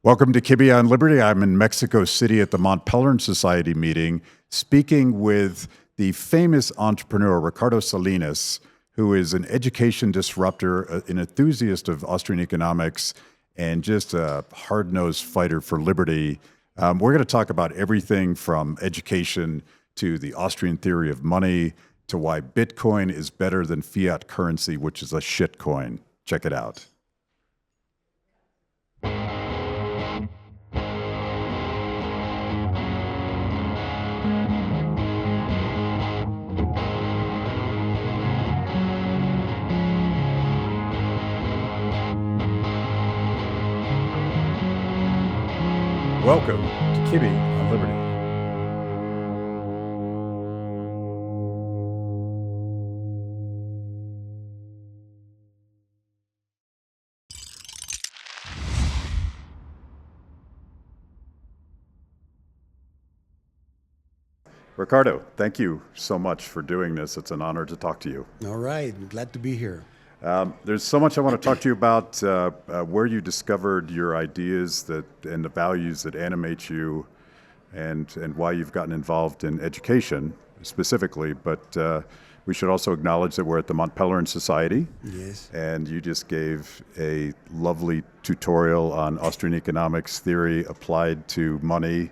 Welcome to Kibbe on Liberty. I'm in Mexico City at the Mont Pelerin Society meeting, speaking with the famous entrepreneur Ricardo Salinas, who is an education disruptor, an enthusiast of Austrian economics, and just a hard-nosed fighter for liberty. We're going to talk about everything from education to the Austrian theory of money to why Bitcoin is better than fiat currency, which is a shit coin. Check it out. Welcome to Kibbe on Liberty. Ricardo, thank you so much for doing this. It's an honor to talk to you. All right, I'm glad to be here. There's so much I want to talk to you about, where you discovered your ideas and the values that animate you, and why you've gotten involved in education specifically. But we should also acknowledge that we're at the Mont Pelerin Society. Yes. And you just gave a lovely tutorial on Austrian economics theory applied to money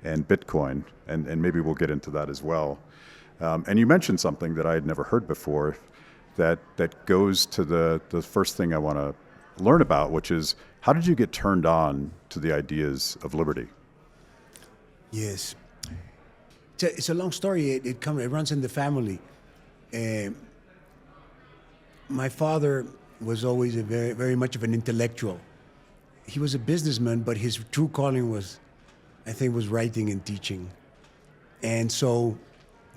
and Bitcoin, and maybe we'll get into that as well. And you mentioned something that I had never heard before, that goes to the first thing I want to learn about, which is, how did you get turned on to the ideas of liberty? Yes. It's a long story. It runs in the family. My father was always a very much of an intellectual. He was a businessman, but his true calling was writing and teaching. And so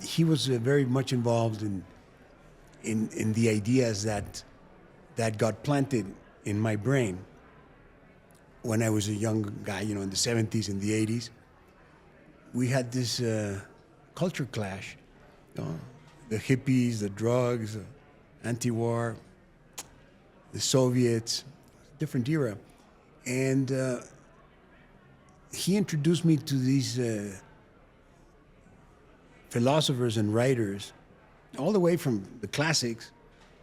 he was very much involved in the ideas that got planted in my brain when I was a young guy, in the 70s and the 80s. We had this culture clash, the hippies, the drugs, anti-war, the Soviets, different era. And he introduced me to these philosophers and writers, all the way from the classics,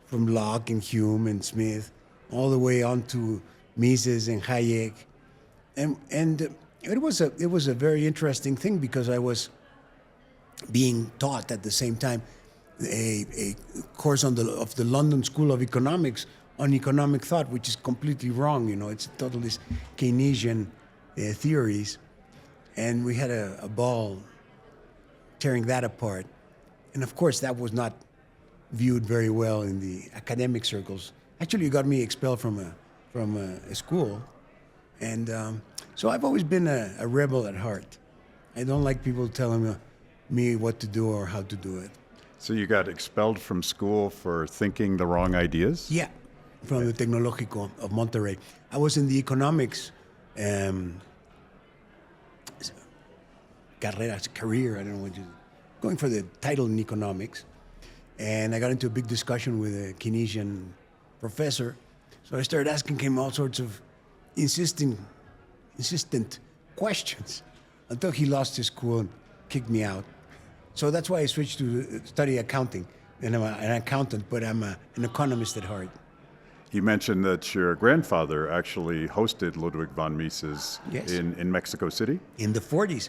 from Locke and Hume and Smith, all the way on to Mises and Hayek. And it was a very interesting thing, because I was being taught at the same time a course of the London School of Economics on economic thought, which is completely wrong. It's totally Keynesian theories. And we had a ball tearing that apart. And of course, that was not viewed very well in the academic circles. Actually, it got me expelled from a school. And so I've always been a rebel at heart. I don't like people telling me what to do or how to do it. So you got expelled from school for thinking the wrong ideas? Yeah, from the Tecnológico of Monterrey. I was in the economics career, I don't know what you going for the title in economics, and I got into a big discussion with a Keynesian professor. So I started asking him all sorts of insistent questions until he lost his cool and kicked me out. So that's why I switched to study accounting. And I'm an accountant, but I'm an economist at heart. You mentioned that your grandfather actually hosted Ludwig von Mises. Yes. in Mexico City? In the 40s.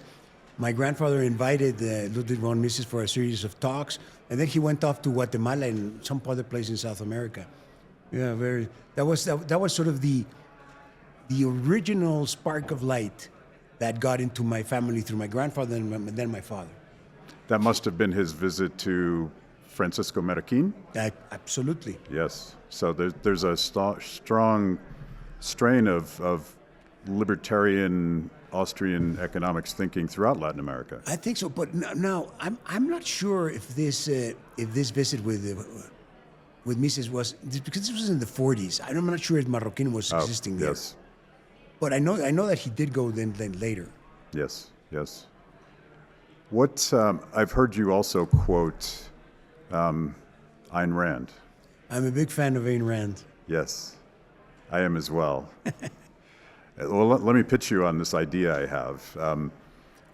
My grandfather invited Ludwig von Mises for a series of talks, and then he went off to Guatemala and some other place in South America. Yeah, that was sort of the original spark of light that got into my family through my grandfather and then my father. That must have been his visit to Francisco Marroquin? Absolutely. Yes. So there's a strong strain of libertarian Austrian economics thinking throughout Latin America. I think so, but now I'm not sure if this visit with Mises was, because this was in the 40s. I'm not sure if Marroquin was existing there. Yes. But I know that he did go then later. Yes. What I've heard you also quote Ayn Rand. I'm a big fan of Ayn Rand. Yes, I am as well. Well, let me pitch you on this idea I have.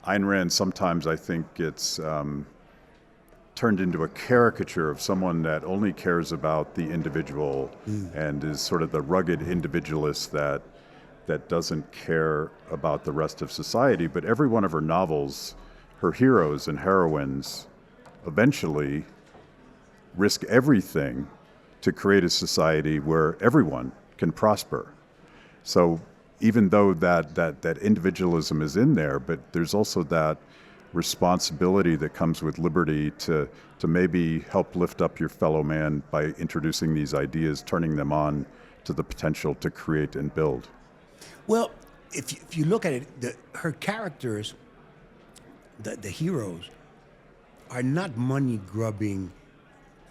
Ayn Rand, sometimes I think gets turned into a caricature of someone that only cares about the individual and is sort of the rugged individualist that doesn't care about the rest of society. But every one of her novels, her heroes and heroines eventually risk everything to create a society where everyone can prosper. So even though that individualism is in there, but there's also that responsibility that comes with liberty to maybe help lift up your fellow man by introducing these ideas, turning them on to the potential to create and build. Well, if you look at it, her characters, the heroes, are not money-grubbing,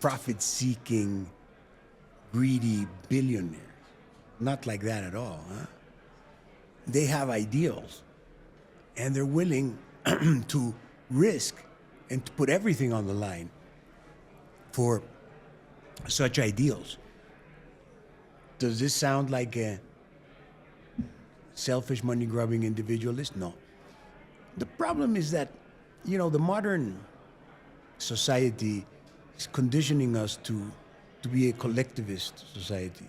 profit-seeking, greedy billionaires. Not like that at all. Huh? They have ideals, and they're willing to risk and to put everything on the line for such ideals. Does this sound like a selfish, money-grubbing individualist? No. The problem is that, the modern society is conditioning us to be a collectivist society.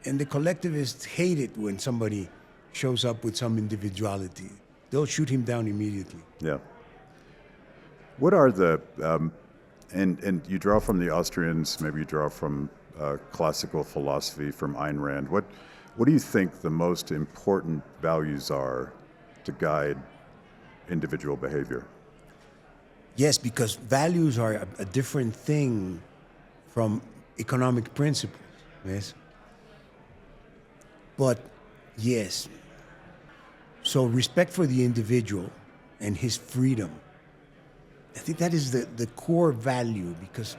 And the collectivists hate it when somebody shows up with some individuality. They'll shoot him down immediately. Yeah. What are the, and you draw from the Austrians, maybe you draw from classical philosophy from Ayn Rand. What do you think the most important values are to guide individual behavior? Yes, because values are a different thing from economic principles. Yes. But yes. So respect for the individual and his freedom. I think that is the core value, because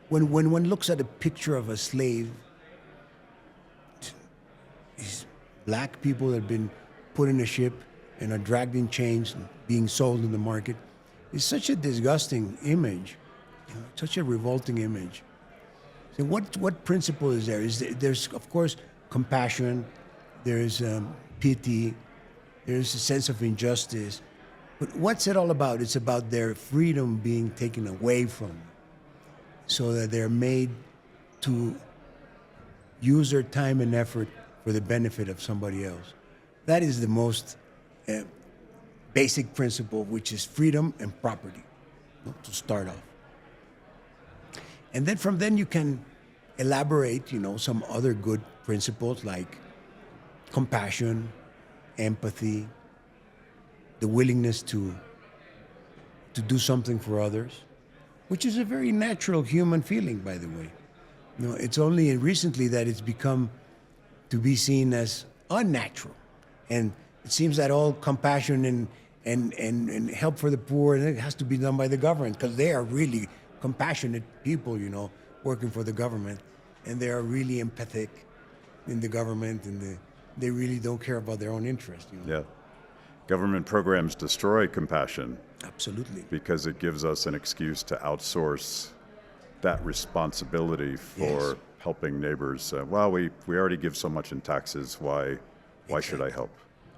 when one looks at a picture of a slave, these black people that have been put in a ship and are dragged in chains and being sold in the market, is such a disgusting image, such a revolting image. So what principle is there? There's of course compassion, there's pity, there's a sense of injustice. But what's it all about? It's about their freedom being taken away from them, so that they're made to use their time and effort for the benefit of somebody else. That is the most basic principle, which is freedom and property, to start off. And then from then you can elaborate, some other good principles like compassion, empathy, the willingness to do something for others, which is a very natural human feeling, by the way. It's only recently that it's become to be seen as unnatural. And it seems that all compassion and help for the poor, and it has to be done by the government, because they are really compassionate people, working for the government, and they are really empathic in the government, and they really don't care about their own interest. Yeah. Government programs destroy compassion. Absolutely. Because it gives us an excuse to outsource that responsibility for helping neighbors. We already give so much in taxes. Why should I help?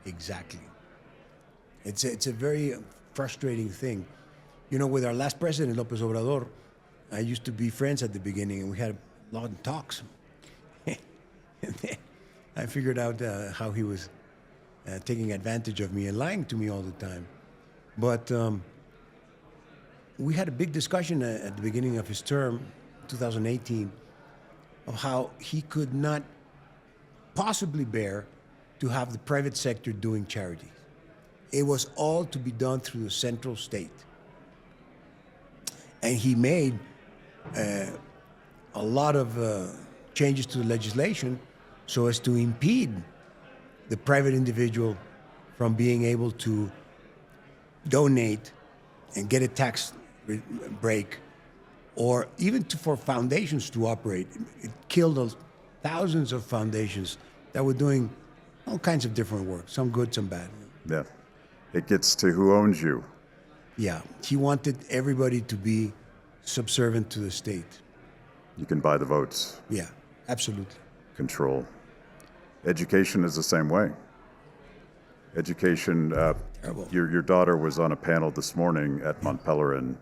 Exactly. It's a very frustrating thing. With our last president, López Obrador, I used to be friends at the beginning, and we had a lot of talks. And then I figured out how he was taking advantage of me and lying to me all the time. But we had a big discussion at the beginning of his term, 2018, of how he could not possibly bear to have the private sector doing charity. It was all to be done through the central state. And he made a lot of changes to the legislation so as to impede the private individual from being able to donate and get a tax break, or even for foundations to operate. It killed thousands of foundations that were doing all kinds of different work, some good, some bad. Yeah. It gets to who owns you. Yeah. He wanted everybody to be subservient to the state. You can buy the votes. Yeah. Absolutely. control. Education is the same way. Education, Terrible. your daughter was on a panel this morning at Mont Pelerin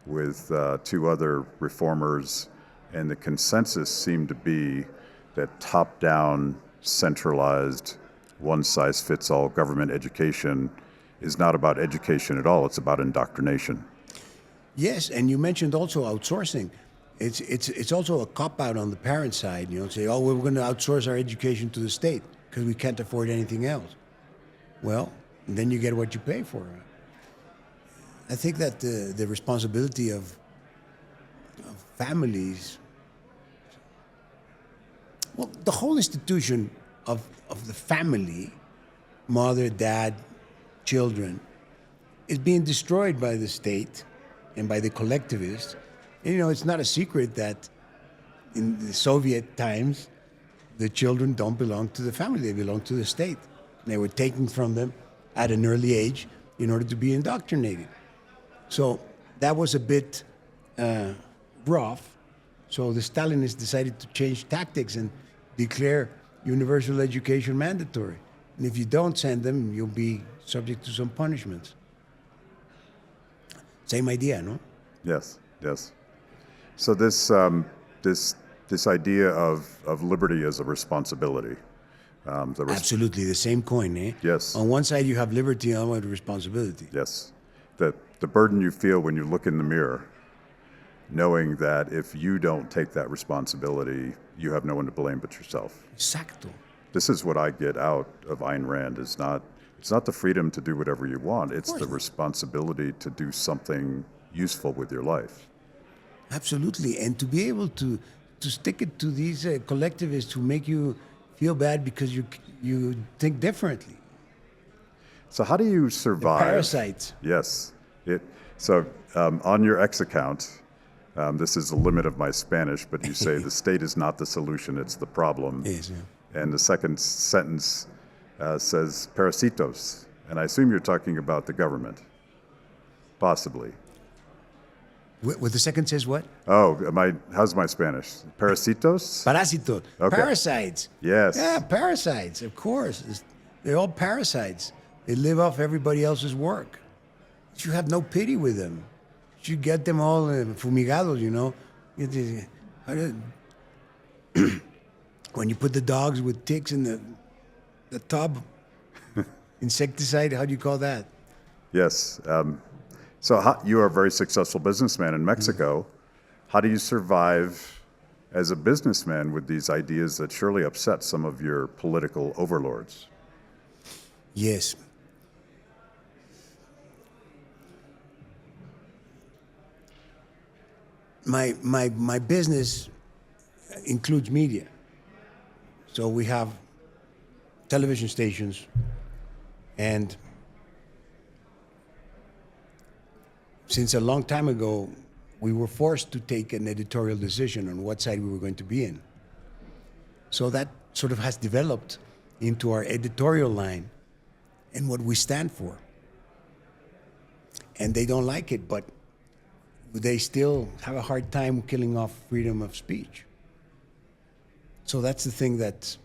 with two other reformers, and the consensus seemed to be that top-down, centralized, one-size-fits-all government education is not about education at all. It's about indoctrination. Yes, and you mentioned also outsourcing. It's also a cop-out on the parent side, say, oh, we're going to outsource our education to the state because we can't afford anything else. Well, then you get what you pay for. I think that the responsibility of families, well, the whole institution of the family, mother, dad, children, is being destroyed by the state and by the collectivists. And, it's not a secret that in the Soviet times, the children don't belong to the family, they belong to the state. They were taken from them at an early age in order to be indoctrinated. So that was a bit rough. So the Stalinists decided to change tactics and declare universal education mandatory. And if you don't send them, you'll be subject to some punishments. Same idea, no? Yes, yes. So this idea of liberty as a responsibility. Absolutely, the same coin, eh? Yes. On one side you have liberty, on the other responsibility. Yes. The burden you feel when you look in the mirror, knowing that if you don't take that responsibility, you have no one to blame but yourself. Exacto. This is what I get out of Ayn Rand. It's not the freedom to do whatever you want. It's the responsibility to do something useful with your life. Absolutely, and to be able to stick it to these collectivists who make you feel bad because you think differently. So how do you survive? Parasites. Yes. On your X account, this is the limit of my Spanish, but you say the state is not the solution, it's the problem. Yes, yeah. And the second sentence says parasitos, and I assume you're talking about the government, possibly. What the second says what? Oh, how's my Spanish? Parasitos? Parasitos. Okay. Parasites. Yes. Yeah, parasites, of course. They're all parasites. They live off everybody else's work. You have no pity with them. You get them all fumigados, When you put the dogs with ticks in the tub, insecticide, how do you call that? Yes. So you are a very successful businessman in Mexico. How do you survive as a businessman with these ideas that surely upset some of your political overlords? Yes. My business includes media. So we have television stations, and since a long time ago, we were forced to take an editorial decision on what side we were going to be in. So that sort of has developed into our editorial line and what we stand for. And they don't like it, but they still have a hard time killing off freedom of speech. So that's the thing that's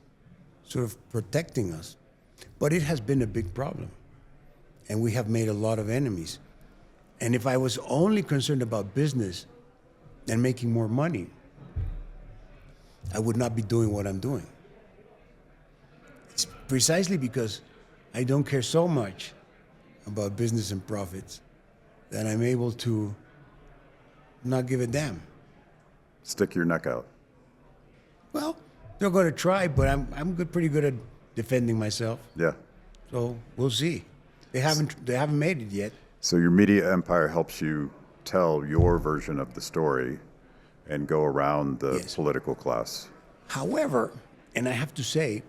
sort of protecting us. But it has been a big problem, and we have made a lot of enemies. And if I was only concerned about business and making more money, I would not be doing what I'm doing. It's precisely because I don't care so much about business and profits that I'm able to not give a damn. Stick your neck out. Well, they're going to try, but I'm pretty good at defending myself. Yeah. So we'll see. They haven't made it yet. So your media empire helps you tell your version of the story and go around the political class. However, and I have to say,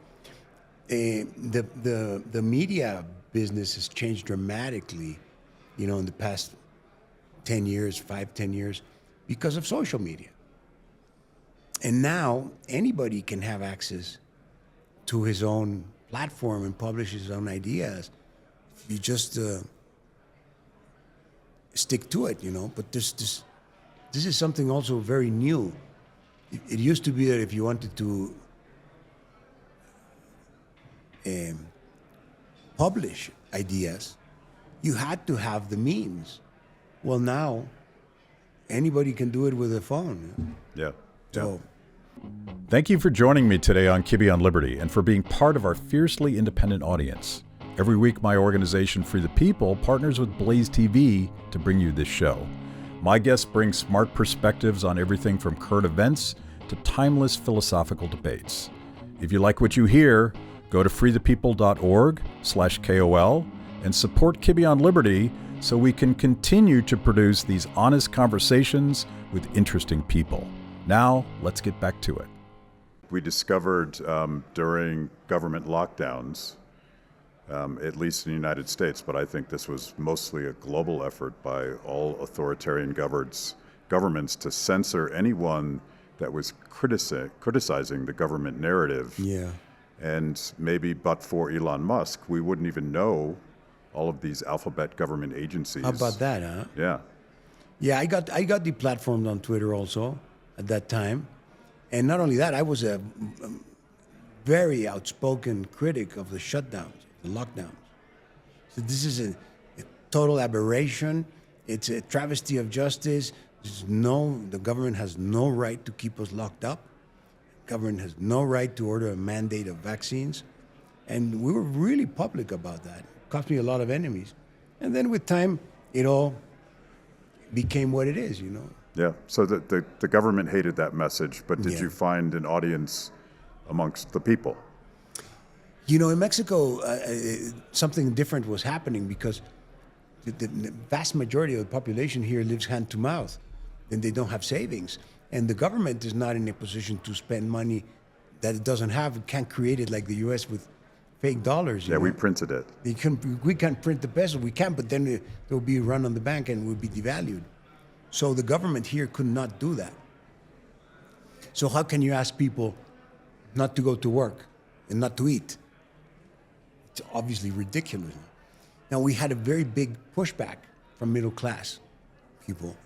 the media business has changed dramatically, in the past 10 years, 10 years, because of social media. And now anybody can have access to his own platform and publish his own ideas. You just stick to it, But this is something also very new It used to be that if you wanted to publish ideas, you had to have the means. Well, now anybody can do it with a phone. Yeah. So, Thank you for joining me today on Kibbe on Liberty and for being part of our fiercely independent audience. Every week, my organization, Free the People, partners with Blaze TV to bring you this show. My guests bring smart perspectives on everything from current events to timeless philosophical debates. If you like what you hear, go to freethepeople.org/KOL and support Kibbe on Liberty so we can continue to produce these honest conversations with interesting people. Now, let's get back to it. We discovered during government lockdowns, at least in the United States, but I think this was mostly a global effort by all authoritarian governments to censor anyone that was criticizing the government narrative. yeah. And maybe but for Elon Musk, we wouldn't even know all of these alphabet government agencies. How about that, huh? Yeah. Yeah, I got deplatformed on Twitter also at that time. And not only that, I was a very outspoken critic of the shutdowns, the lockdowns. So this is a total aberration. It's a travesty of justice. The government has no right to keep us locked up. Government has no right to order a mandate of vaccines. And we were really public about that. It cost me a lot of enemies. And then with time, it all became what it is, Yeah. So the government hated that message, but did Yeah. you find an audience amongst the people? In Mexico, something different was happening because the vast majority of the population here lives hand to mouth, and they don't have savings. And the government is not in a position to spend money that it doesn't have. It can't create it like the U.S. with fake dollars. Yeah, we printed it. We can't print the peso. We can, but then there will be a run on the bank and we'll be devalued. So the government here could not do that. So how can you ask people not to go to work and not to eat? It's obviously ridiculous. Now, we had a very big pushback from middle class people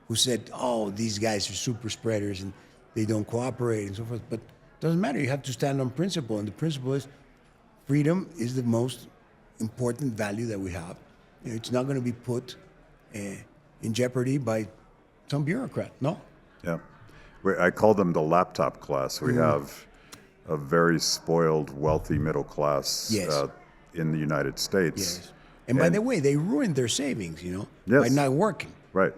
who said, oh, these guys are super spreaders and they don't cooperate and so forth. But it doesn't matter. You have to stand on principle. And the principle is freedom is the most important value that we have. It's not going to be put in jeopardy by some bureaucrat, no? Yeah. I call them the laptop class. We have a very spoiled, wealthy middle class Yes. In the United States. Yes. And by the way, they ruined their savings, Yes. by not working. Right.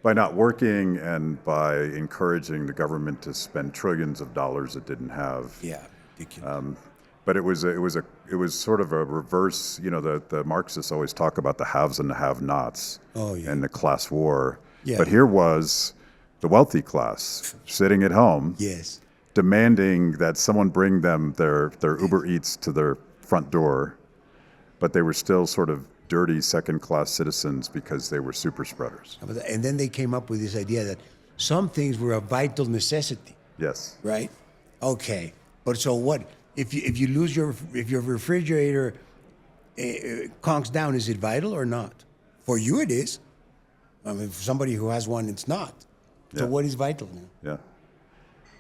By not working and by encouraging the government to spend trillions of dollars it didn't have. Yeah, ridiculous. But it was sort of a reverse. The Marxists always talk about the haves and the have-nots Oh, yeah. and the class war. Yeah. But here was the wealthy class sitting at home, Yes. demanding that someone bring them their Uber Eats to their front door, but they were still sort of dirty second-class citizens because they were super spreaders. And then they came up with this idea that some things were a vital necessity, Yes. right? Okay, but so what? If you lose if your refrigerator conks down, is it vital or not? For you, it is. I mean, for somebody who has one, it's not. So Yeah. what is vital? Yeah.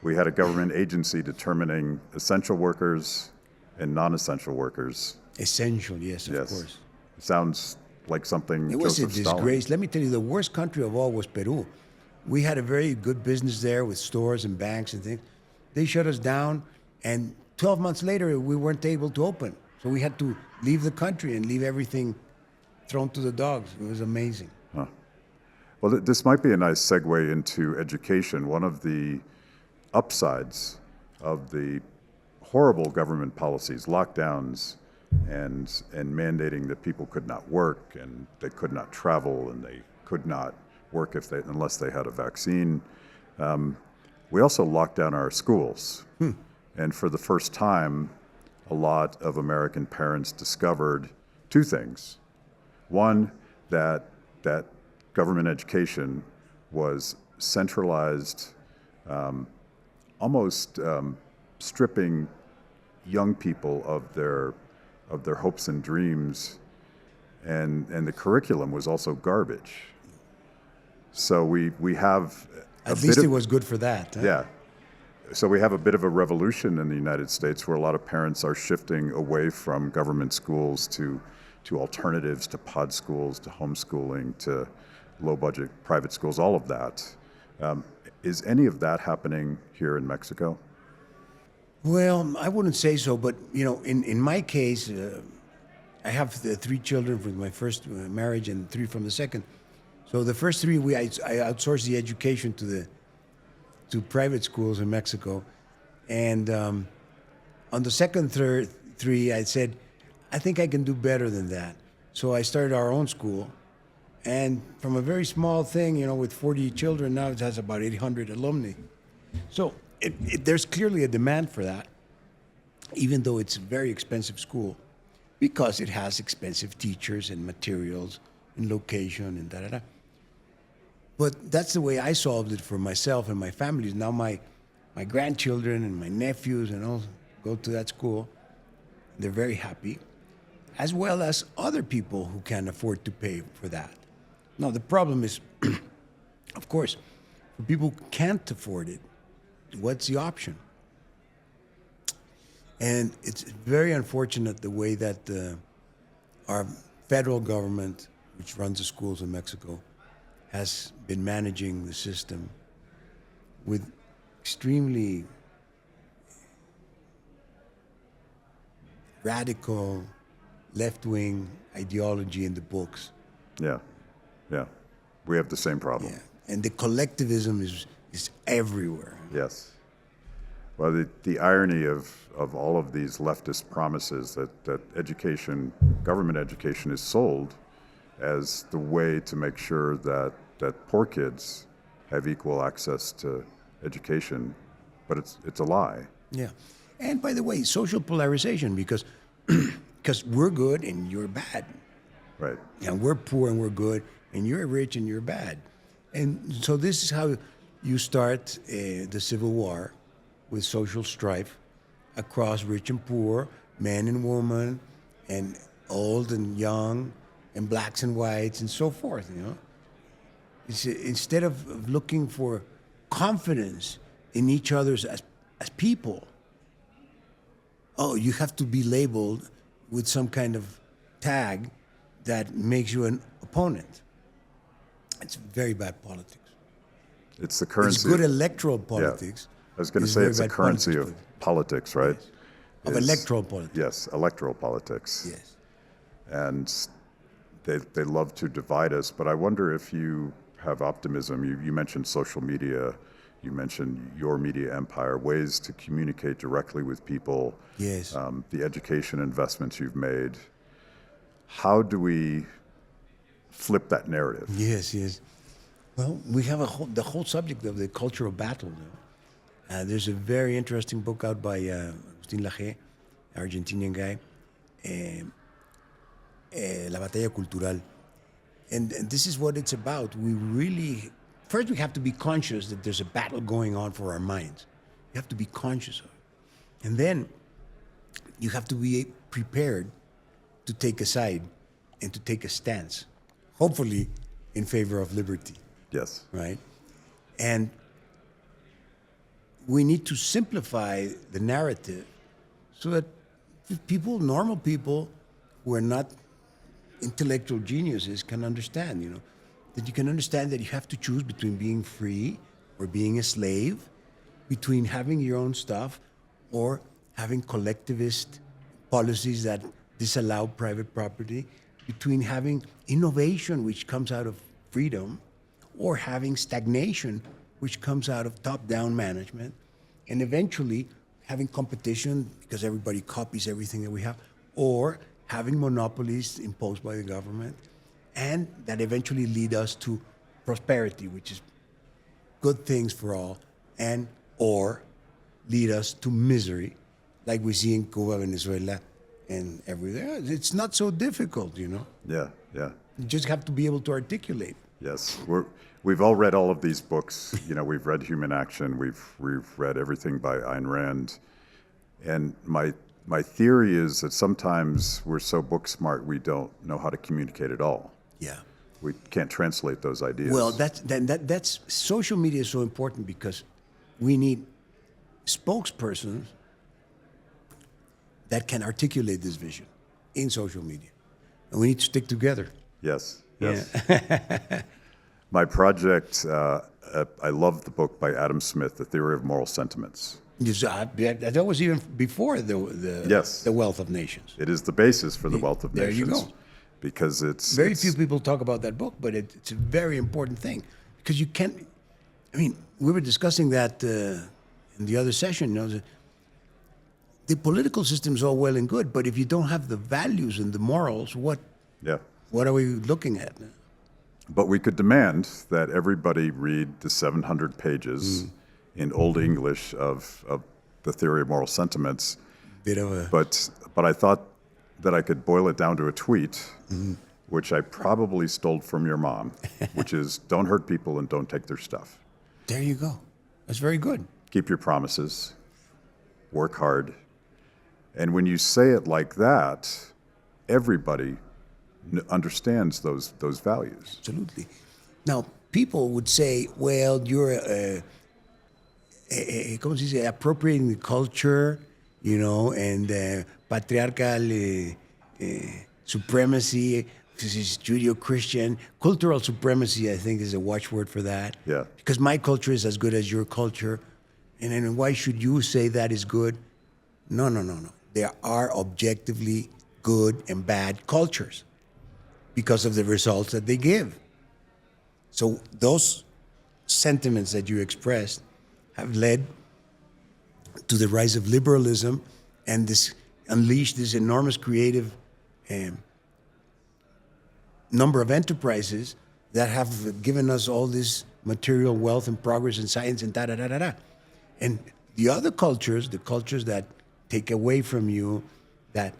We had a government agency determining essential workers and non-essential workers. Essential, yes, of Yes. course. Sounds like something It was Joseph a Stalin. disgrace. Let me tell you, the worst country of all was Peru. We had a very good business there with stores and banks and things. They shut us down, and 12 months later, we weren't able to open. So we had to leave the country and leave everything thrown to the dogs. It was amazing. Well, this might be a nice segue into education. One of the upsides of the horrible government policies, lockdowns, and mandating that people could not work and they could not travel and they could not work unless they had a vaccine. We also locked down our schools. And for the first time, a lot of American parents discovered two things. One, that government education was centralized, almost stripping young people of their hopes and dreams, and the curriculum was also garbage. So we have At least it was good for that. Huh? yeah. So we have a bit of a revolution in the United States where a lot of parents are shifting away from government schools to alternatives, to pod schools, to homeschooling, to low-budget private schools, all of that. Is any of that happening here in Mexico? Well, I wouldn't say so, but in my case, I have three children from my first marriage and three from the second. So the first three, I outsourced the education to private schools in Mexico, and on the second, three, I said, I think I can do better than that. So I started our own school, and from a very small thing, with 40 children, now it has about 800 alumni. So there's clearly a demand for that, even though it's a very expensive school, because it has expensive teachers and materials and location and da-da-da. But that's the way I solved it for myself and my family. Now my grandchildren and my nephews and all go to that school. They're very happy, as well as other people who can afford to pay for that. Now, the problem is, of course, for people who can't afford it, what's the option? And it's very unfortunate the way that our federal government, which runs the schools in Mexico, has been managing the system with extremely radical left-wing ideology in the books. Yeah. We have the same problem. Yeah. And the collectivism is everywhere. Yes. Well, the irony of all of these leftist promises that education, government education, is sold as the way to make sure that poor kids have equal access to education, but it's a lie. Yeah. And by the way, social polarization, because we're good and you're bad. Right. And we're poor and we're good, and you're rich and you're bad. And so this is how you start the Civil War, with social strife across rich and poor, man and woman, and old and young, and blacks and whites, and so forth, It's, instead of looking for confidence in each other's as people, you have to be labeled with some kind of tag that makes you an opponent. It's very bad politics. It's the currency. It's good electoral politics. Yeah. I was going to say it's a currency of politics, right? Yes. Of electoral politics. Yes, electoral politics. Yes. And they love to divide us, but I wonder if you have optimism. You mentioned social media, you mentioned your media empire, ways to communicate directly with people. Yes. The education investments you've made. How do we flip that narrative? Yes. Well, we have the whole subject of the cultural battle. There's a very interesting book out by Agustín Laje, Argentinian guy, La Batalla Cultural. And this is what it's about. First we have to be conscious that there's a battle going on for our minds. You have to be conscious of it. And then you have to be prepared to take a side and to take a stance, hopefully in favor of liberty. Yes. Right? And we need to simplify the narrative so that normal people who are not intellectual geniuses can understand, that you can understand that you have to choose between being free or being a slave, between having your own stuff or having collectivist policies that disallow private property, between having innovation, which comes out of freedom, or having stagnation, which comes out of top-down management, and eventually having competition because everybody copies everything that we have, or having monopolies imposed by the government, and that eventually lead us to prosperity, which is good things for all, or lead us to misery, like we see in Cuba, Venezuela, and everywhere. It's not so difficult, Yeah. You just have to be able to articulate. Yes, we've all read all of these books. We've read Human Action. We've read everything by Ayn Rand. And my theory is that sometimes we're so book smart we don't know how to communicate at all. Yeah. We can't translate those ideas. Well, that's social media is so important because we need spokespersons that can articulate this vision in social media. And we need to stick together. Yes, yes. My project, I love the book by Adam Smith, The Theory of Moral Sentiments. That was even before Yes. the Wealth of Nations. It is the basis for the Wealth of There Nations. you go. Because it's... Very few people talk about that book, but it's a very important thing. Because you can't... I mean, we were discussing that in the other session. You know, the political system's all well and good, but if you don't have the values and the morals, what are we looking at? But we could demand that everybody read the 700 pages in Old English of the Theory of Moral Sentiments. But I thought that I could boil it down to a tweet, which I probably stole from your mom, which is, don't hurt people and don't take their stuff. There you go. That's very good. Keep your promises. Work hard. And when you say it like that, everybody understands those values. Absolutely. Now, people would say, well, you're ¿cómo se dice? Appropriating the culture, you know, and patriarchal supremacy. This is Judeo-Christian. Cultural supremacy, I think, is a watchword for that. Yeah. Because my culture is as good as your culture. And then why should you say that is good? No. There are objectively good and bad cultures because of the results that they give. So those sentiments that you expressed have led to the rise of liberalism and this unleashed this enormous creative number of enterprises that have given us all this material wealth and progress and science and da-da-da-da-da. And the other cultures, the cultures that take away from you, that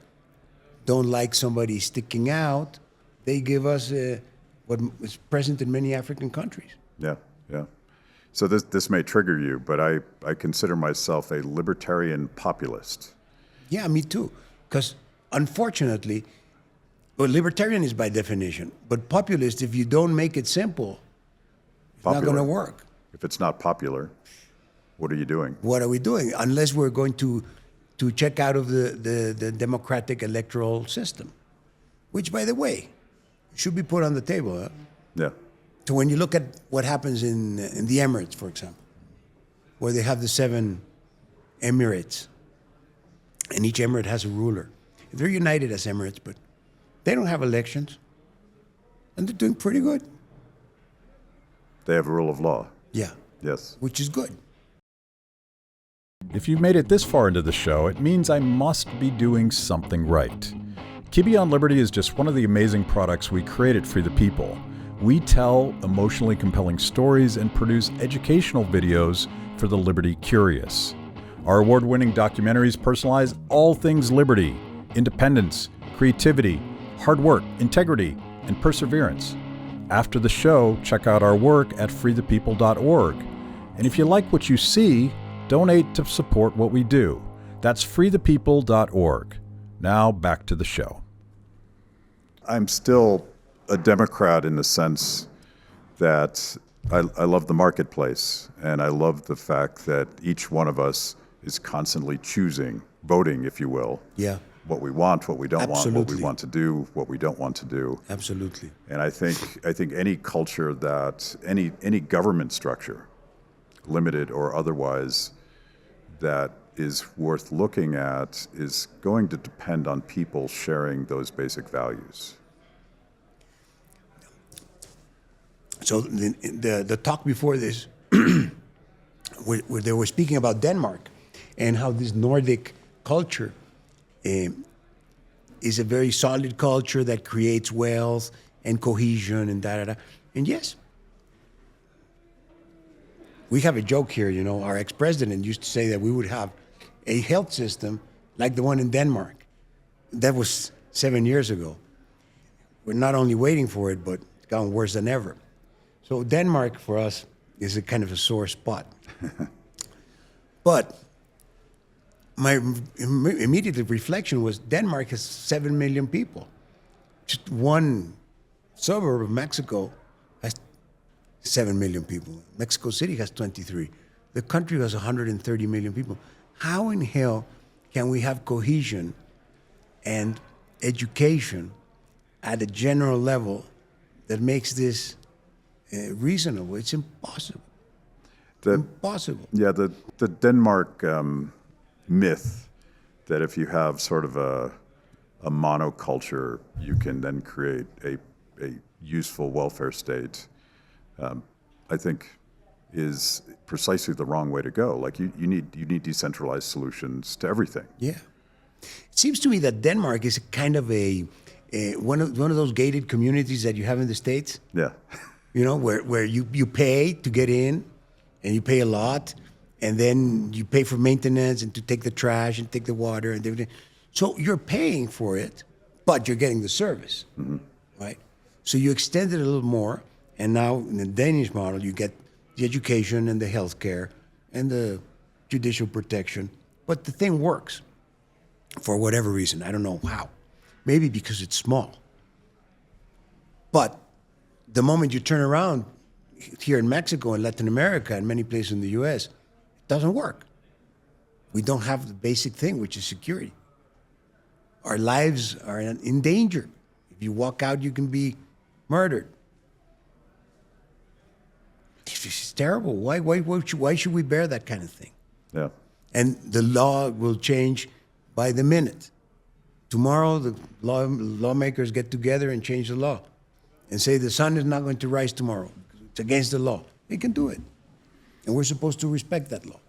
don't like somebody sticking out, they give us what is present in many African countries. Yeah. So this may trigger you, but I consider myself a libertarian populist. Yeah, me too. Because unfortunately, well, libertarian is by definition, but populist, if you don't make it simple, it's not going to work. If it's not popular, what are you doing? What are we doing? Unless we're going to check out of the democratic electoral system, which, by the way, should be put on the table. Huh? Yeah. So when you look at what happens in the Emirates, for example, where they have the 7 emirates, and each emirate has a ruler. They're united as emirates, but they don't have elections, and they're doing pretty good. They have a rule of law. Yeah. Yes. Which is good. If you've made it this far into the show, it means I must be doing something right. Kibbe on Liberty is just one of the amazing products we create at Free the People. We tell emotionally compelling stories and produce educational videos for the liberty curious. Our award-winning documentaries personalize all things liberty, independence, creativity, hard work, integrity, and perseverance. After the show, check out our work at freethepeople.org. And if you like what you see, donate to support what we do. That's freethepeople.org. Now back to the show. I'm still a Democrat in the sense that I love the marketplace, and I love the fact that each one of us is constantly choosing, voting, if you will. Yeah. What we want, what we don't want, what we Absolutely. want to do, what we don't want to do. Absolutely. And I think any culture that any government structure, limited or otherwise, that is worth looking at is going to depend on people sharing those basic values. So the talk before this, where they were speaking about Denmark and how this Nordic culture is a very solid culture that creates wealth and cohesion and da-da-da. And yes, we have a joke here, you know, our ex-president used to say that we would have a health system like the one in Denmark. That was 7 years ago. We're not only waiting for it, but it's gotten worse than ever. So Denmark for us is a kind of a sore spot. But my immediate reflection was Denmark has 7 million people. Just one suburb of Mexico has 7 million people. Mexico City has 23. The country has 130 million people. How in hell can we have cohesion and education at a general level that makes this reasonable? It's impossible. Impossible. Yeah, the Denmark myth that if you have sort of a monoculture, you can then create a useful welfare state, I think is precisely the wrong way to go. Like you need decentralized solutions to everything. Yeah. It seems to me that Denmark is kind of one of those gated communities that you have in the States. Yeah. You know, where you pay to get in, and you pay a lot, and then you pay for maintenance and to take the trash and take the water and everything. So you're paying for it, but you're getting the service, right? So you extend it a little more, and now in the Danish model, you get the education and the healthcare and the judicial protection, but the thing works for whatever reason. I don't know how. Maybe because it's small. But the moment you turn around here in Mexico and Latin America and many places in the U.S., it doesn't work. We don't have the basic thing, which is security. Our lives are in danger. If you walk out, you can be murdered. This is terrible. Why should we bear that kind of thing? Yeah. And the law will change by the minute. Tomorrow, the lawmakers get together and change the law and say the sun is not going to rise tomorrow. It's against the law. They can do it. And we're supposed to respect that law.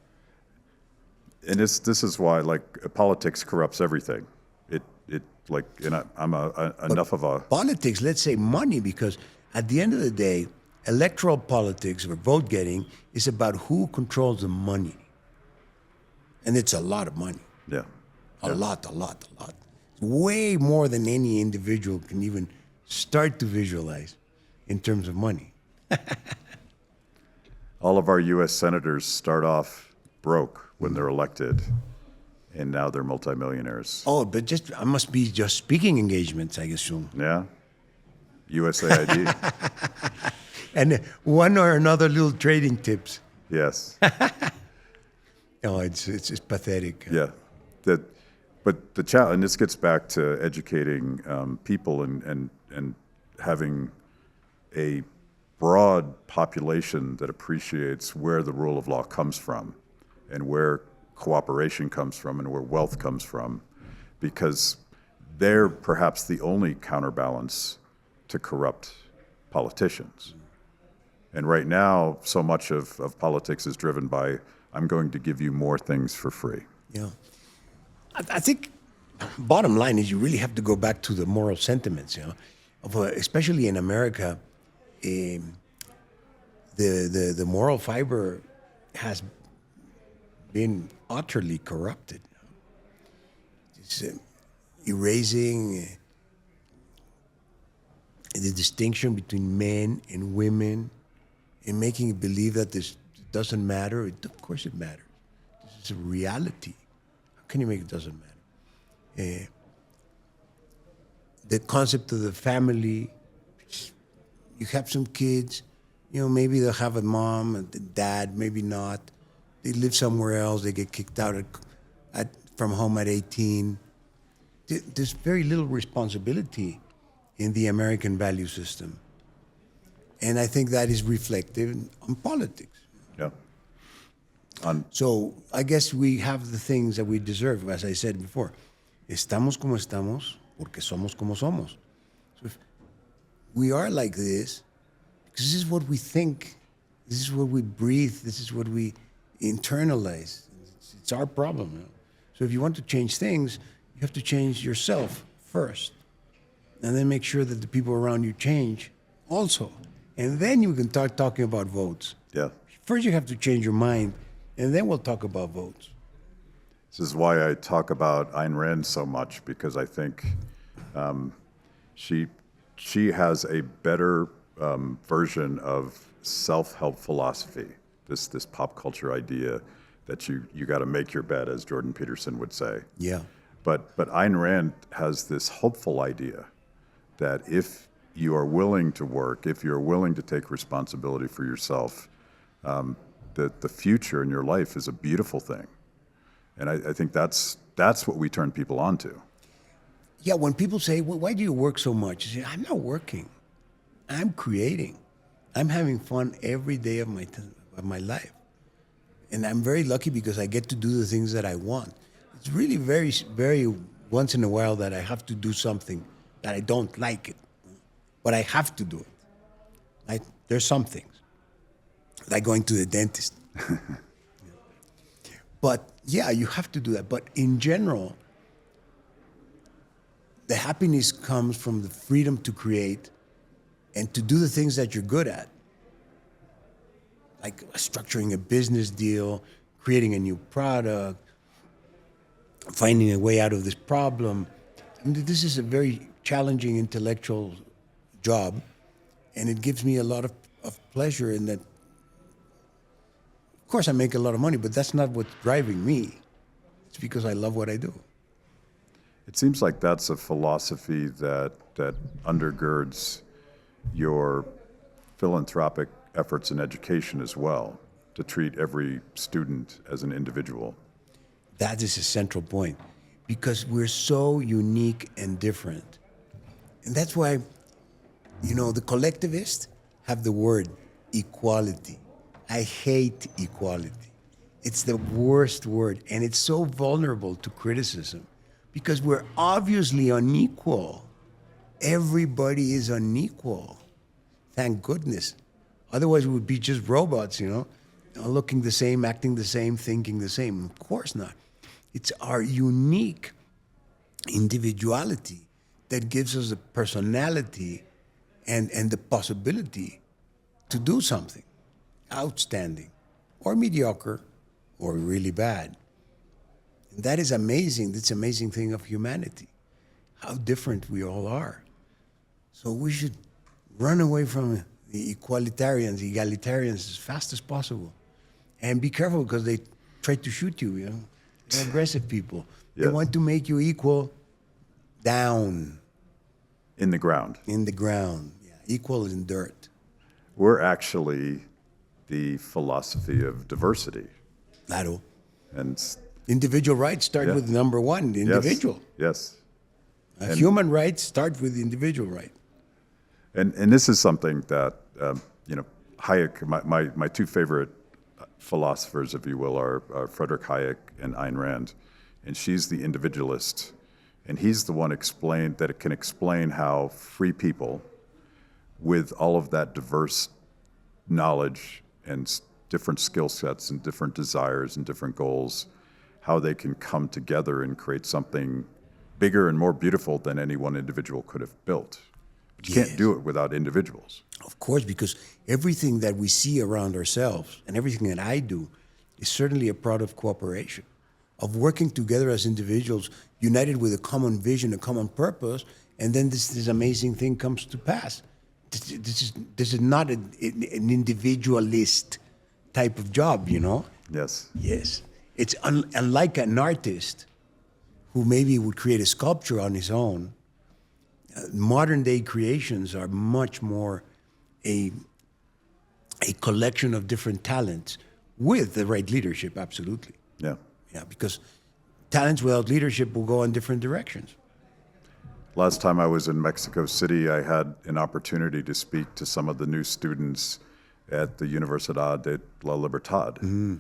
And this is why, like, politics corrupts everything. I'm enough of a... Politics, let's say money, because at the end of the day, electoral politics or vote getting is about who controls the money. And it's a lot of money. Yeah. A lot. Way more than any individual can even start to visualize in terms of money. All of our U.S. senators start off broke when they're elected, and now they're multimillionaires. Oh, but I must be just speaking engagements, I assume. Yeah. USAID. And one or another little trading tips. Yes. Oh, it's pathetic. Yeah. But the challenge, and this gets back to educating people and having a broad population that appreciates where the rule of law comes from and where cooperation comes from and where wealth comes from, because they're perhaps the only counterbalance to corrupt politicians. And right now, so much of politics is driven by, I'm going to give you more things for free. Yeah. I think bottom line is you really have to go back to the moral sentiments, you know, especially in America. The moral fiber has been utterly corrupted. It's erasing the distinction between men and women and making it believe that this doesn't matter. Of course it matters. This is a reality. How can you make it doesn't matter? The concept of the family, you have some kids, you know, maybe they'll have a mom and a dad, maybe not. They live somewhere else, they get kicked out from home at 18. There's very little responsibility in the American value system. And I think that is reflective on politics. Yeah. So I guess we have the things that we deserve, as I said before. Estamos como estamos porque somos como somos. So if we are like this, because this is what we think, this is what we breathe, this is what we internalize. It's our problem. You know? So if you want to change things, you have to change yourself first. And then make sure that the people around you change also. And then you can start talking about votes. Yeah. First you have to change your mind, and then we'll talk about votes. This is why I talk about Ayn Rand so much, because I think she has a better version of self-help philosophy, this pop culture idea that you got to make your bed, as Jordan Peterson would say. Yeah. But Ayn Rand has this hopeful idea that if you are willing to work, if you're willing to take responsibility for yourself, the future in your life is a beautiful thing. And I think that's what we turn people on to. Yeah, when people say, well, why do you work so much? I say, I'm not working. I'm creating. I'm having fun every day of my life. And I'm very lucky because I get to do the things that I want. It's really very, very once in a while that I have to do something that I don't like it, but I have to do it. There's some things, like going to the dentist. But yeah, you have to do that. But in general, the happiness comes from the freedom to create and to do the things that you're good at, like structuring a business deal, creating a new product, finding a way out of this problem. I mean, this is a very challenging intellectual job, and it gives me a lot of pleasure in that. Of course, I make a lot of money, but that's not what's driving me. It's because I love what I do. It seems like that's a philosophy that undergirds your philanthropic efforts in education as well, to treat every student as an individual. That is a central point, because we're so unique and different. And that's why, the collectivists have the word equality. I hate equality. It's the worst word, and it's so vulnerable to criticism because we're obviously unequal. Everybody is unequal. Thank goodness. Otherwise, we would be just robots, looking the same, acting the same, thinking the same. Of course not. It's our unique individuality that gives us a personality and the possibility to do something outstanding or mediocre or really bad. And that is amazing. That's an amazing thing of humanity, how different we all are. So we should run away from the egalitarians as fast as possible. And be careful because they try to shoot you, They're aggressive people. Yes. They want to make you equal down. In the ground. In the ground, yeah. Equal in dirt. We're actually the philosophy of diversity. Claro. And Individual rights start with number one, the individual. Yes. Human rights start with the individual right. And this is something that, Hayek, my two favorite philosophers, if you will, are Friedrich Hayek and Ayn Rand. And she's the individualist. And he's the one that can explain how free people, with all of that diverse knowledge and different skill sets and different desires and different goals, how they can come together and create something bigger and more beautiful than any one individual could have built. But you can't do it without individuals. Of course, because everything that we see around ourselves and everything that I do is certainly a product of cooperation, of working together as individuals, united with a common vision, a common purpose, and then this amazing thing comes to pass. This is not an individualist type of job, Yes. Yes. It's unlike an artist who maybe would create a sculpture on his own. Modern day creations are much more a collection of different talents with the right leadership, absolutely. Yeah. Yeah, because talents without leadership will go in different directions. Last time I was in Mexico City, I had an opportunity to speak to some of the new students at the Universidad de la Libertad. Mm-hmm.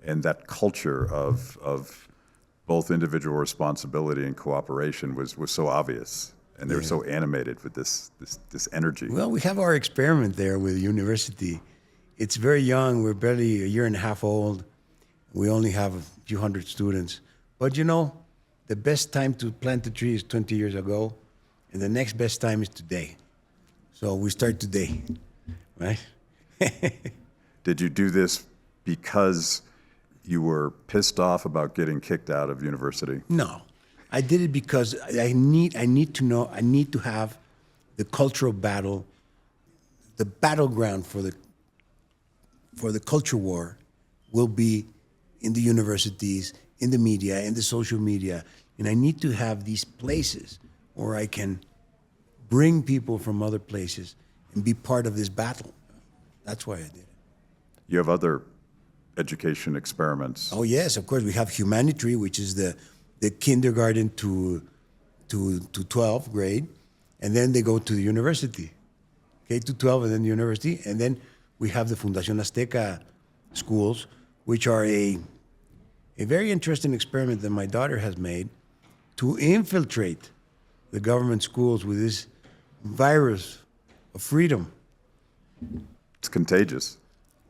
And that culture of both individual responsibility and cooperation was so obvious. And they were so animated with this energy. Well, we have our experiment there with the university. It's very young. We're barely a year and a half old. We only have a few hundred students. But the best time to plant a tree is 20 years ago, and the next best time is today. So we start today, right? Did you do this because you were pissed off about getting kicked out of university? No, I did it because I need to have the cultural battle, the battleground for the culture war will be in the universities, in the media, in the social media. And I need to have these places where I can bring people from other places and be part of this battle. That's why I did it. You have other education experiments. Oh yes, of course. We have humanitary, which is the kindergarten to 12th grade, and then they go to the university, K to 12, and then the university, and then we have the Fundación Azteca schools, which are a very interesting experiment that my daughter has made to infiltrate the government schools with this virus of freedom. It's contagious.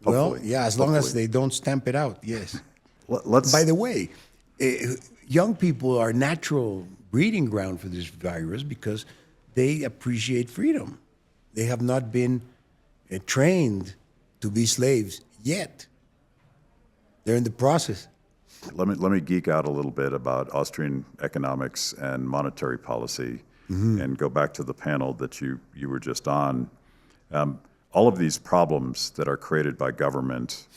Well, Hopefully. yeah, as long as Hopefully. they don't stamp it out, yes. Let's. By the way, young people are natural breeding ground for this virus because they appreciate freedom. They have not been trained to be slaves yet. They're in the process. Let me geek out a little bit about Austrian economics and monetary policy, and go back to the panel that you were just on. All of these problems that are created by government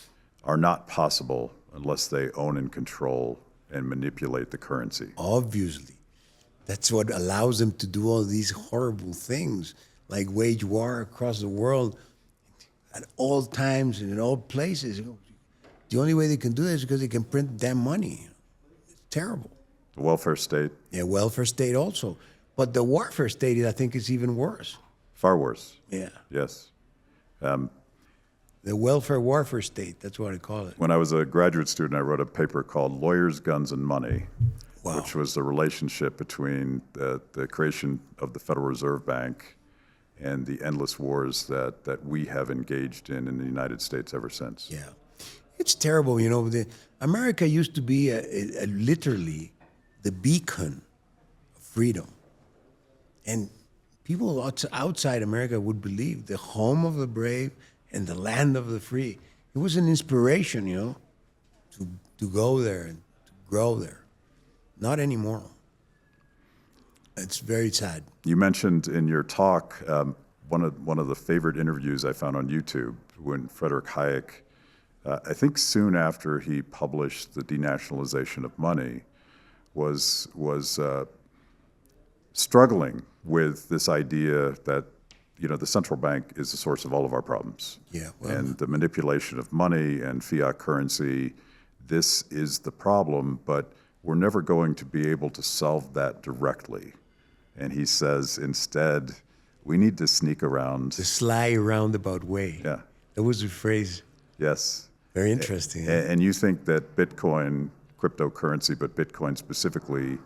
are not possible unless they own and control and manipulate the currency. Obviously. That's what allows them to do all these horrible things, like wage war across the world at all times and in all places. The only way they can do this is because they can print damn money. It's terrible. The welfare state, Yeah, welfare state also. But the warfare state, I think, is even worse. far worse. Yeah. Yes. The welfare warfare state, that's what I call it. When I was a graduate student, I wrote a paper called Lawyers, Guns, and Money, Wow. which was the relationship between the creation of the Federal Reserve Bank and the endless wars that we have engaged in the United States ever since. Yeah. It's terrible, you know. America used to be literally the beacon of freedom. And people outside America would believe the home of the brave and the land of the free. It was an inspiration, you know, to go there and to grow there. Not anymore. It's very sad. You mentioned in your talk one of the favorite interviews I found on YouTube when Friedrich Hayek, I think soon after he published The Denationalization of Money, was struggling with this idea that the central bank is the source of all of our problems. Yeah, well, and the manipulation of money and fiat currency, this is the problem, but we're never going to be able to solve that directly. And he says, instead, we need to sneak around. the sly roundabout way. Yeah. That was the phrase. Yes. Very interesting. huh? And you think that Bitcoin, cryptocurrency, but Bitcoin specifically,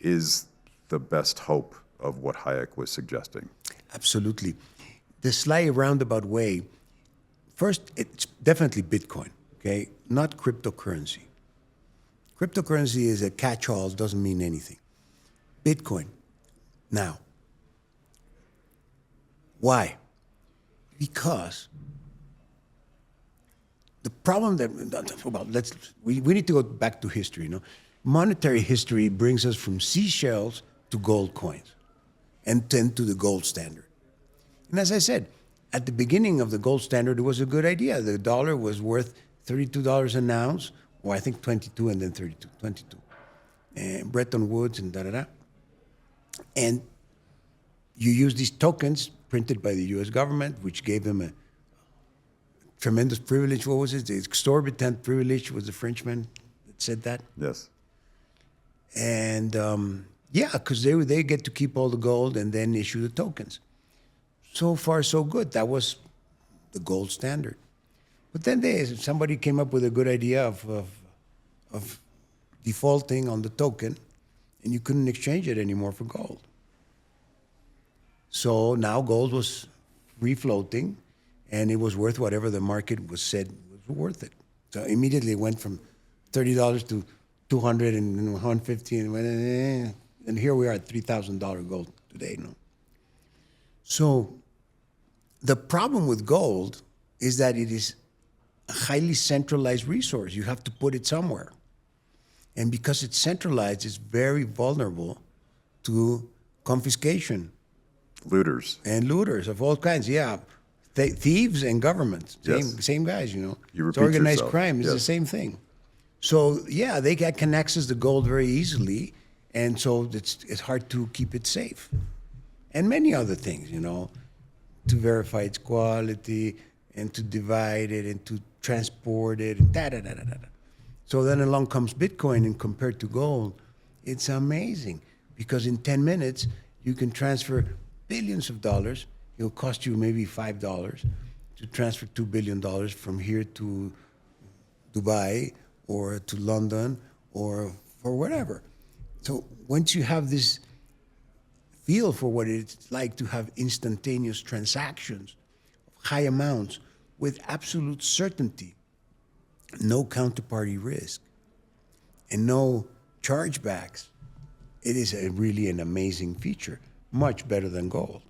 is the best hope of what Hayek was suggesting? Absolutely. The sly roundabout way, first, it's definitely Bitcoin, okay? Not cryptocurrency. Cryptocurrency is a catch-all, doesn't mean anything. Bitcoin. Now, why? Because the problem we need to go back to history, you know? Monetary history brings us from seashells to gold coins and then to the gold standard. And as I said, at the beginning of the gold standard, it was a good idea. The dollar was worth $32 an ounce, or I think 22 and then 32, 22. And Bretton Woods and da-da-da. And you use these tokens printed by the U.S. government, which gave them a tremendous privilege. What was it? The exorbitant privilege was the Frenchman that said that. Yes. And yeah, because they get to keep all the gold and then issue the tokens. So far, so good. That was the gold standard. But then somebody came up with a good idea of defaulting on the token, and you couldn't exchange it anymore for gold. So now gold was free floating, and it was worth whatever the market was said was worth it. So immediately it went from $30 to $200 and $150, and here we are at $3,000 gold today. No. So the problem with gold is that it is a highly centralized resource. You have to put it somewhere. And because it's centralized, it's very vulnerable to confiscation. Looters. And looters of all kinds, yeah. Thieves and governments, Yes. same guys, you know. You It's repeat organized yourself. crime is the Yes. same thing. So yeah, they can access the gold very easily, and so it's hard to keep it safe. And many other things, you know, to verify its quality and to divide it and to transported, and da-da-da-da-da. So then along comes Bitcoin, and compared to gold, it's amazing. Because in 10 minutes, you can transfer billions of dollars. It'll cost you maybe $5 to transfer $2 billion from here to Dubai or to London or whatever. So once you have this feel for what it's like to have instantaneous transactions of high amounts with absolute certainty, no counterparty risk, and no chargebacks, it is really an amazing feature, much better than gold.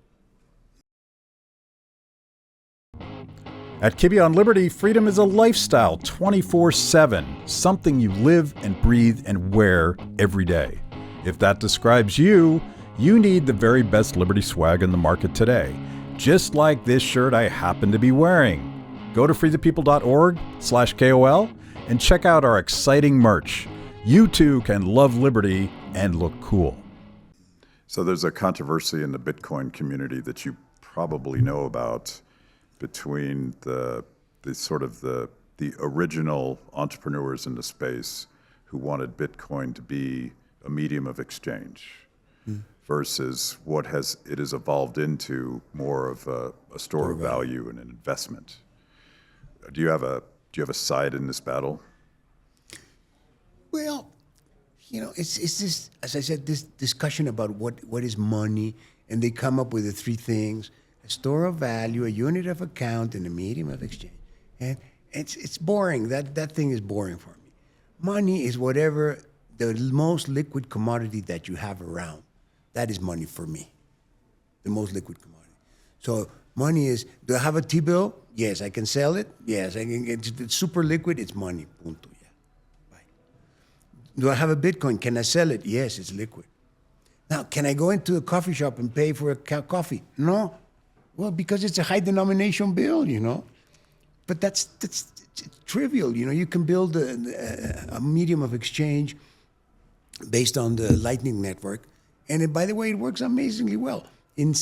At Kibbe on Liberty, freedom is a lifestyle 24/7, something you live and breathe and wear every day. If that describes you, you need the very best Liberty swag in the market today, just like this shirt I happen to be wearing. Go to freethepeople.org/KOL and check out our exciting merch. You too can love Liberty and look cool. So there's a controversy in the Bitcoin community that you probably know about between the original entrepreneurs in the space who wanted Bitcoin to be a medium of exchange versus what it has evolved into more of a store of value and an investment. Do you have a side in this battle? Well, it's this, as I said, this discussion about what is money, and they come up with the three things: a store of value, a unit of account, and a medium of exchange. And it's boring. That thing is boring for me. Money is whatever the most liquid commodity that you have around. That is money for me. The most liquid commodity. So money is, do I have a T-bill? Yes, I can sell it. Yes, I can. It's super liquid. It's money. Punto. Yeah. Bye. Do I have a Bitcoin? Can I sell it? Yes, it's liquid. Now, can I go into a coffee shop and pay for a coffee? No. Well, because it's a high denomination bill, But that's trivial. You can build a medium of exchange based on the Lightning Network. And by the way, it works amazingly well. In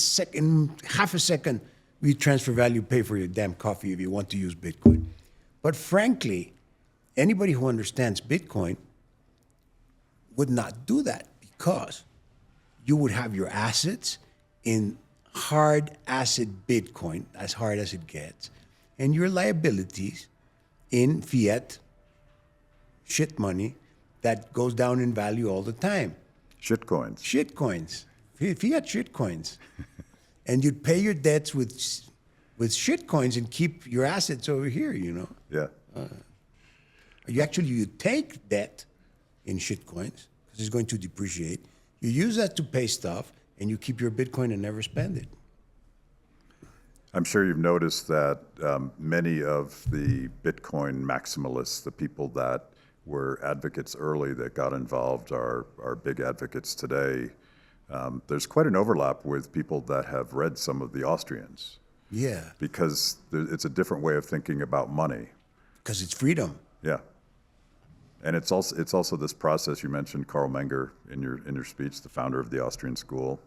half a second, we transfer value, pay for your damn coffee if you want to use Bitcoin. But frankly, anybody who understands Bitcoin would not do that, because you would have your assets in hard asset Bitcoin, as hard as it gets, and your liabilities in fiat shit money that goes down in value all the time. Shitcoins. Shitcoins. Fiat shitcoins. And you'd pay your debts with shitcoins and keep your assets over here, Yeah. You take debt in shitcoins because it's going to depreciate. You use that to pay stuff, and you keep your Bitcoin and never spend it. I'm sure you've noticed that many of the Bitcoin maximalists, the people that were advocates early that got involved, are big advocates today. There's quite an overlap with people that have read some of the Austrians. Yeah. Because it's a different way of thinking about money. Because it's freedom. Yeah. And it's also this process. You mentioned Karl Menger in your speech, the founder of the Austrian school,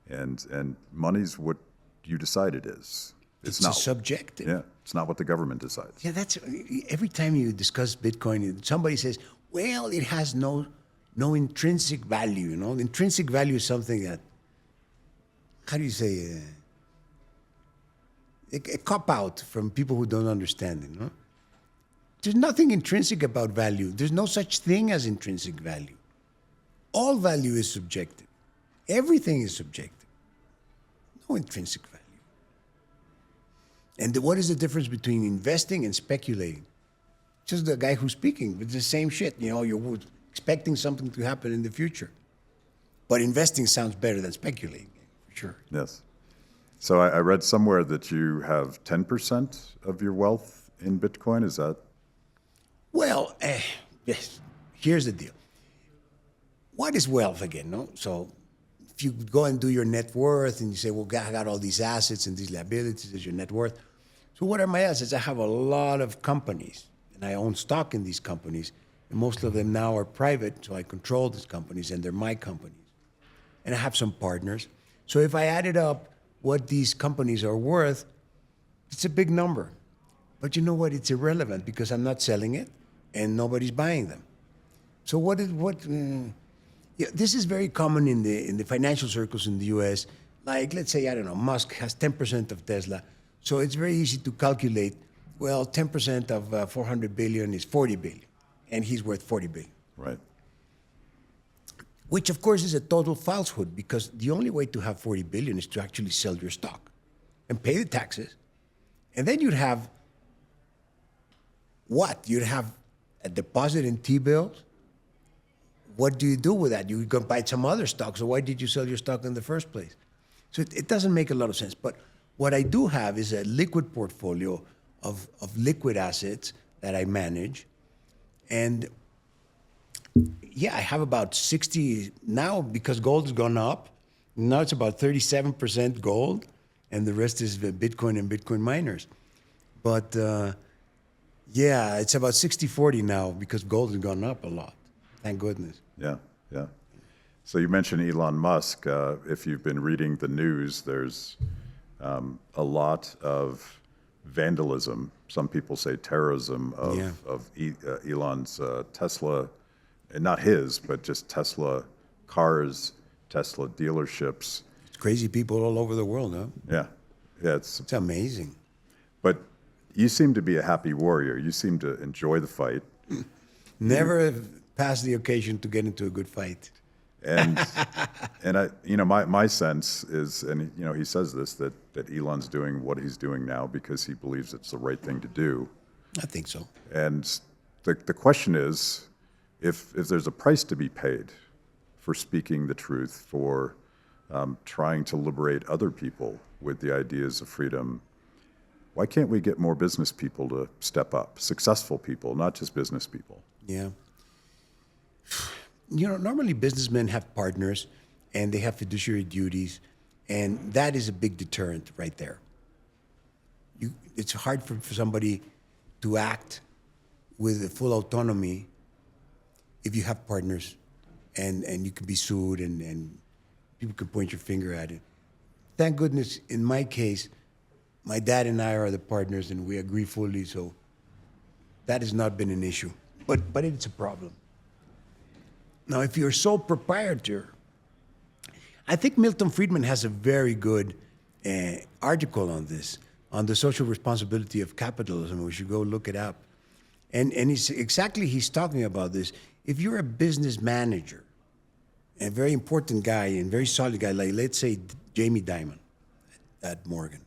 and money's what you decide it is. It's not subjective. Yeah, it's not what the government decides. Yeah, that's every time you discuss Bitcoin, somebody says, "Well, it has no intrinsic value." Intrinsic value is something that, how do you say, a cop out from people who don't understand it. There's nothing intrinsic about value. There's no such thing as intrinsic value. All value is subjective. Everything is subjective. No intrinsic value. And what is the difference between investing and speculating? Just the guy who's speaking, it's the same shit. You're expecting something to happen in the future. But investing sounds better than speculating, for sure. Yes. So I read somewhere that you have 10% of your wealth in Bitcoin. Is that? Well, yes. Here's the deal. What is wealth again? So if you go and do your net worth and you say, well, I got all these assets and these liabilities as your net worth. So what are my assets? I have a lot of companies, and I own stock in these companies, and most of them now are private, so I control these companies, and they're my companies. And I have some partners. So if I added up what these companies are worth, it's a big number. But you know what? It's irrelevant because I'm not selling it and nobody's buying them. So yeah, this is very common in the financial circles in the U.S. Like, let's say, I don't know, Musk has 10% of Tesla. So it's very easy to calculate, well, 10% of 400 billion is 40 billion, and he's worth 40 billion. Right. Which, of course, is a total falsehood because the only way to have 40 billion is to actually sell your stock and pay the taxes. And then you'd have what? You'd have a deposit in T-bills. What do you do with that? You go buy some other stock. So why did you sell your stock in the first place? So it doesn't make a lot of sense. But what I do have is a liquid portfolio of liquid assets that I manage. And yeah, I have about 60 now because gold has gone up. Now it's about 37% gold, and the rest is Bitcoin and Bitcoin miners. But yeah, it's about 60-40 now because gold has gone up a lot. Thank goodness. Yeah, yeah. So you mentioned Elon Musk. If you've been reading the news, there's a lot of vandalism. Some people say terrorism of Elon's Tesla, and not his, but just Tesla cars, Tesla dealerships. It's crazy people all over the world, huh? Yeah, yeah. It's amazing. But you seem to be a happy warrior. You seem to enjoy the fight. Never passed the occasion to get into a good fight. And I, my sense is, and he says this, that Elon's doing what he's doing now because he believes it's the right thing to do. I think so. And the question is, if there's a price to be paid for speaking the truth, for trying to liberate other people with the ideas of freedom, why can't we get more business people to step up? Successful people, not just business people. Yeah. Normally businessmen have partners and they have fiduciary duties, and that is a big deterrent right there. It's hard for somebody to act with full autonomy if you have partners and you can be sued and people can point your finger at it. Thank goodness, in my case, my dad and I are the partners and we agree fully, so that has not been an issue. But it's a problem. Now, if you're sole proprietor, I think Milton Friedman has a very good article on this, on the social responsibility of capitalism. We should go look it up. And he's talking about this. If you're a business manager, a very important guy and very solid guy, like let's say Jamie Dimon at Morgan,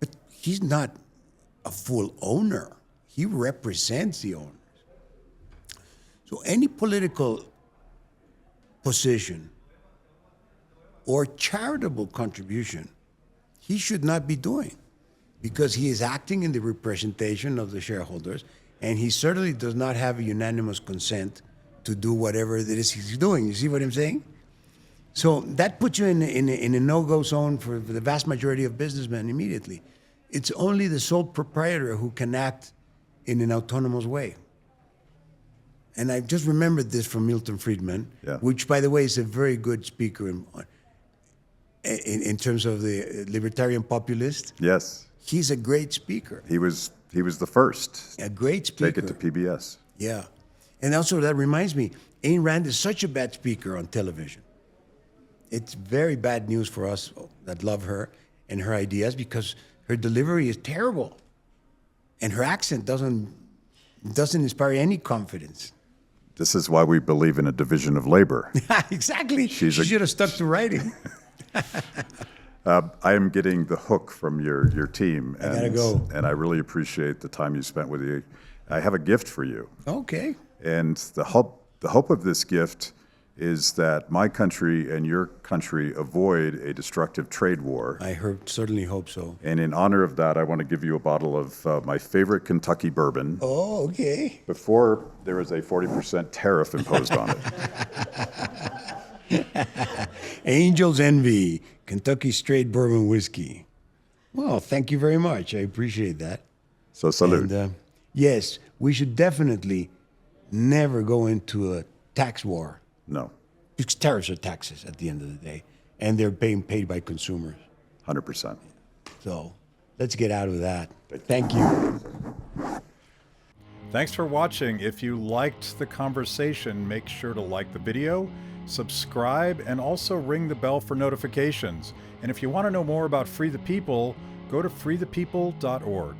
but he's not a full owner. He represents the owners. So any political position or charitable contribution, he should not be doing because he is acting in the representation of the shareholders, and he certainly does not have a unanimous consent to do whatever it is he's doing. You see what I'm saying? So that puts you in a no-go zone for the vast majority of businessmen immediately. It's only the sole proprietor who can act in an autonomous way. And I just remembered this from Milton Friedman, which, by the way, is a very good speaker in terms of the libertarian populist. Yes. He's a great speaker. He was the first. A great speaker. Take it to PBS. Yeah. And also that reminds me, Ayn Rand is such a bad speaker on television. It's very bad news for us that love her and her ideas because her delivery is terrible. And her accent doesn't inspire any confidence. This is why we believe in a division of labor. Exactly. She should have stuck to writing. I am getting the hook from your team. I gotta go. And I really appreciate the time you spent with you. I have a gift for you. Okay. And the hope of this gift is that my country and your country avoid a destructive trade war. I certainly hope so. And in honor of that, I want to give you a bottle of my favorite Kentucky bourbon. Oh, okay. Before there was a 40% tariff imposed on it. Angel's Envy, Kentucky Straight Bourbon Whiskey. Well, thank you very much. I appreciate that. So salute. And, yes, we should definitely never go into a tax war. No. Because tariffs are taxes at the end of the day, and they're being paid by consumers. 100%. So let's get out of that. Thank you. Thanks for watching. If you liked the conversation, make sure to like the video, subscribe, and also ring the bell for notifications. And if you want to know more about Free the People, go to freethepeople.org.